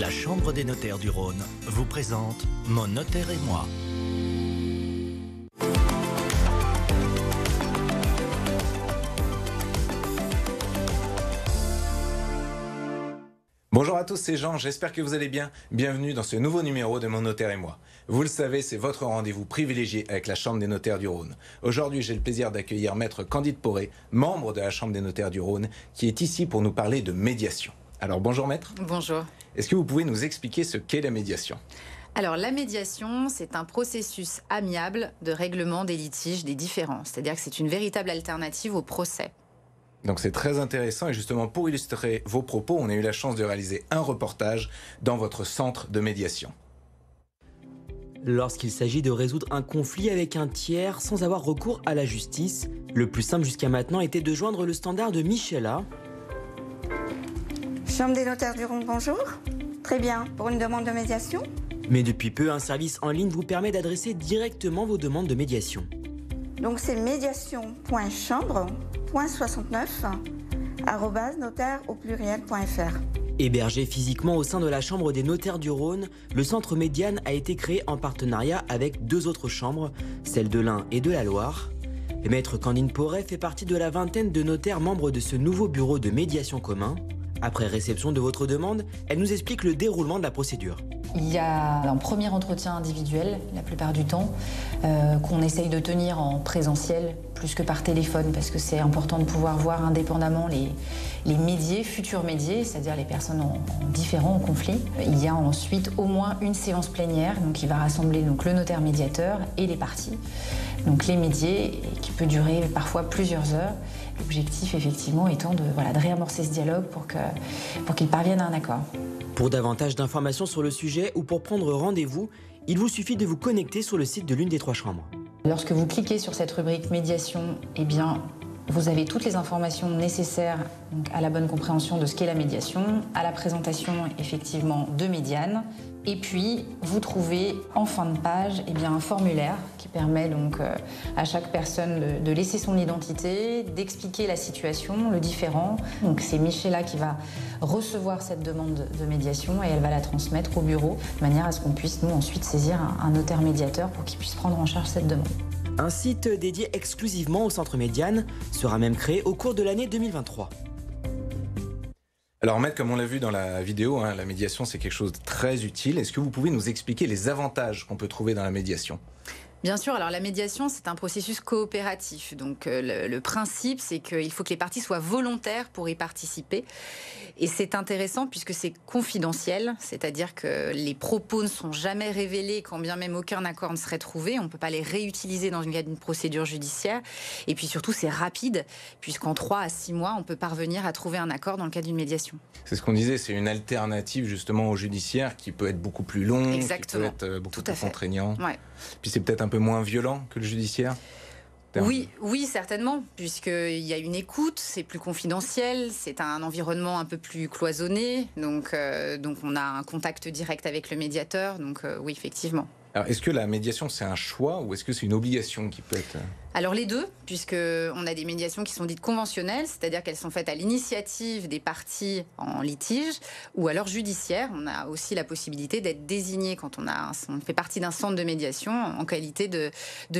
La Chambre des notaires du Rhône vous présente Mon notaire et moi. Bonjour à tous, c'est Jean, j'espère que vous allez bien. Bienvenue dans ce nouveau numéro de Mon notaire et moi. Vous le savez, c'est votre rendez-vous privilégié avec la Chambre des notaires du Rhône. Aujourd'hui, j'ai le plaisir d'accueillir Maître Candide Poré, membre de la Chambre des notaires du Rhône, qui est ici pour nous parler de médiation. Alors bonjour Maître. Bonjour. Est-ce que vous pouvez nous expliquer ce qu'est la médiation ? Alors la médiation, c'est un processus amiable de règlement des litiges, des différends. C'est-à-dire que c'est une véritable alternative au procès. Donc c'est très intéressant et justement pour illustrer vos propos, on a eu la chance de réaliser un reportage dans votre centre de médiation. Lorsqu'il s'agit de résoudre un conflit avec un tiers sans avoir recours à la justice, le plus simple jusqu'à maintenant était de joindre le standard de Michela. Chambre des notaires du Rhône, bonjour. Très bien, pour une demande de médiation ? Mais depuis peu, un service en ligne vous permet d'adresser directement vos demandes de médiation. Donc c'est médiation.chambre.69@notaire.fr. Hébergé physiquement au sein de la Chambre des notaires du Rhône, le centre Médiane a été créé en partenariat avec deux autres chambres, celle de l'Ain et de la Loire. Maître Candide Poré fait partie de la vingtaine de notaires membres de ce nouveau bureau de médiation commun. Après réception de votre demande, elle nous explique le déroulement de la procédure. Il y a un premier entretien individuel, la plupart du temps, qu'on essaye de tenir en présentiel plus que par téléphone, parce que c'est important de pouvoir voir indépendamment les médiés, futurs médiés, c'est-à-dire les personnes en différend, en conflit. Il y a ensuite au moins une séance plénière, donc qui va rassembler donc, le notaire médiateur et les parties. Donc les médiés, qui peut durer parfois plusieurs heures. L'objectif, effectivement, étant de réamorcer ce dialogue pour qu'ils parviennent à un accord. Pour davantage d'informations sur le sujet ou pour prendre rendez-vous, il vous suffit de vous connecter sur le site de l'une des trois chambres. Lorsque vous cliquez sur cette rubrique médiation, eh bien, vous avez toutes les informations nécessaires donc, à la bonne compréhension de ce qu'est la médiation, à la présentation effectivement de Médiane. Et puis, vous trouvez en fin de page un formulaire qui permet donc à chaque personne de laisser son identité, d'expliquer la situation, le différend. Donc c'est Michela qui va recevoir cette demande de médiation et elle va la transmettre au bureau de manière à ce qu'on puisse nous ensuite saisir un notaire médiateur pour qu'il puisse prendre en charge cette demande. Un site dédié exclusivement au centre Médiane sera même créé au cours de l'année 2023. Alors Maître, comme on l'a vu dans la vidéo, la médiation c'est quelque chose de très utile. Est-ce que vous pouvez nous expliquer les avantages qu'on peut trouver dans la médiation ? Bien sûr, alors la médiation, c'est un processus coopératif. Donc le principe, c'est qu'il faut que les parties soient volontaires pour y participer. Et c'est intéressant puisque c'est confidentiel, c'est-à-dire que les propos ne sont jamais révélés quand bien même aucun accord ne serait trouvé. On ne peut pas les réutiliser dans le cadre d'une procédure judiciaire. Et puis surtout, c'est rapide, puisqu'en 3 à 6 mois, on peut parvenir à trouver un accord dans le cadre d'une médiation. C'est ce qu'on disait, c'est une alternative justement au judiciaire qui peut être beaucoup plus long, exactement, qui peut être beaucoup plus contraignant. Ouais. Puis c'est peut-être un peu moins violent que le judiciaire ? Oui, certainement, puisqu'il y a une écoute, c'est plus confidentiel, c'est un environnement un peu plus cloisonné, donc on a un contact direct avec le médiateur, donc oui, effectivement. Alors, est-ce que la médiation, c'est un choix ou est-ce que c'est une obligation qui peut être... Alors les deux, puisqu'on a des médiations qui sont dites conventionnelles, c'est-à-dire qu'elles sont faites à l'initiative des parties en litige, ou alors judiciaires. On a aussi la possibilité d'être désigné quand on fait partie d'un centre de médiation en qualité de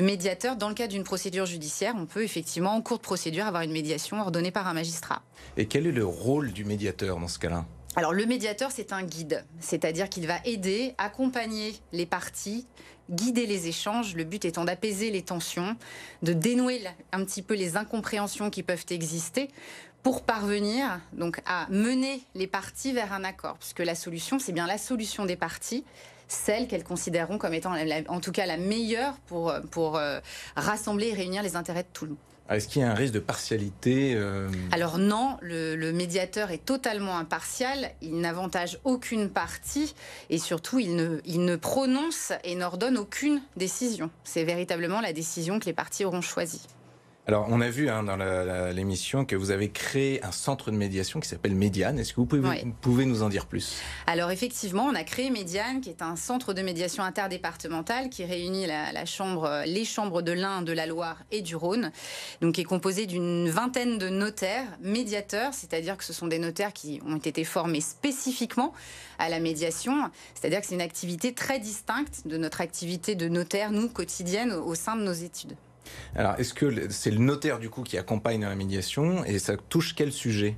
médiateur. Dans le cadre d'une procédure judiciaire, on peut effectivement, en cours de procédure, avoir une médiation ordonnée par un magistrat. Et quel est le rôle du médiateur dans ce cas-là ? Alors le médiateur, c'est un guide, c'est-à-dire qu'il va aider, accompagner les parties, guider les échanges, le but étant d'apaiser les tensions, de dénouer un petit peu les incompréhensions qui peuvent exister pour parvenir donc à mener les parties vers un accord, puisque la solution, c'est bien la solution des parties, celle qu'elles considéreront comme étant en tout cas la meilleure pour rassembler et réunir les intérêts de tout le monde. Est-ce qu'il y a un risque de partialité Alors non, le médiateur est totalement impartial, il n'avantage aucune partie et surtout il ne prononce et n'ordonne aucune décision. C'est véritablement la décision que les parties auront choisie. Alors, on a vu dans l'émission que vous avez créé un centre de médiation qui s'appelle Médiane. Est-ce que vous pouvez nous en dire plus? Alors effectivement, on a créé Médiane, qui est un centre de médiation interdépartemental qui réunit les chambres de l'Ain, de la Loire et du Rhône, donc qui est composé d'une vingtaine de notaires médiateurs, c'est-à-dire que ce sont des notaires qui ont été formés spécifiquement à la médiation, c'est-à-dire que c'est une activité très distincte de notre activité de notaire, nous, quotidienne, au sein de nos études. Alors, est-ce que c'est le notaire du coup qui accompagne dans la médiation et ça touche quel sujet?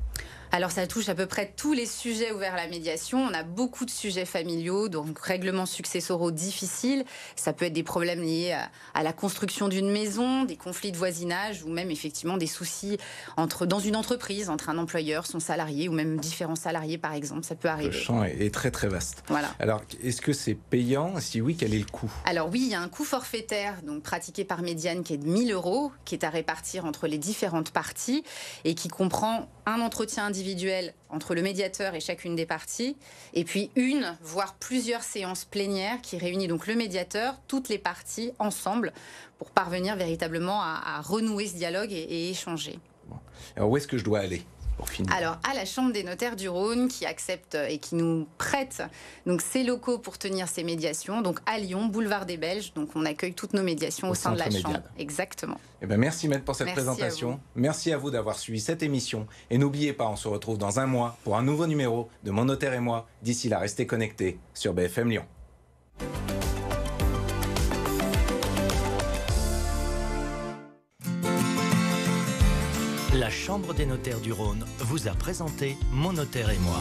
Alors ça touche à peu près tous les sujets ouverts à la médiation. On a beaucoup de sujets familiaux, donc règlements successoraux difficiles. Ça peut être des problèmes liés à la construction d'une maison, des conflits de voisinage ou même effectivement des soucis dans une entreprise, entre un employeur, son salarié ou même différents salariés par exemple. Ça peut arriver. Le champ est très très vaste. Voilà. Alors est-ce que c'est payant? Si oui, quel est le coût? Alors oui, il y a un coût forfaitaire donc pratiqué par Médiane qui est de 1 000 €, qui est à répartir entre les différentes parties et qui comprend un entretien individuel entre le médiateur et chacune des parties, et puis une, voire plusieurs séances plénières qui réunit donc le médiateur, toutes les parties ensemble, pour parvenir véritablement à renouer ce dialogue et échanger. Bon. Alors où est-ce que je dois aller pour finir? Alors à la Chambre des notaires du Rhône, qui accepte et qui nous prête donc ses locaux pour tenir ces médiations, donc à Lyon, boulevard des Belges, donc on accueille toutes nos médiations au sein de la Médiane. Chambre. Exactement. Eh bien, merci Maître pour cette Merci présentation. Merci à vous d'avoir suivi cette émission. Et n'oubliez pas, on se retrouve dans un mois pour un nouveau numéro de Mon Notaire et moi. D'ici là, restez connectés sur BFM Lyon. La Chambre des notaires du Rhône vous a présenté Mon Notaire et moi.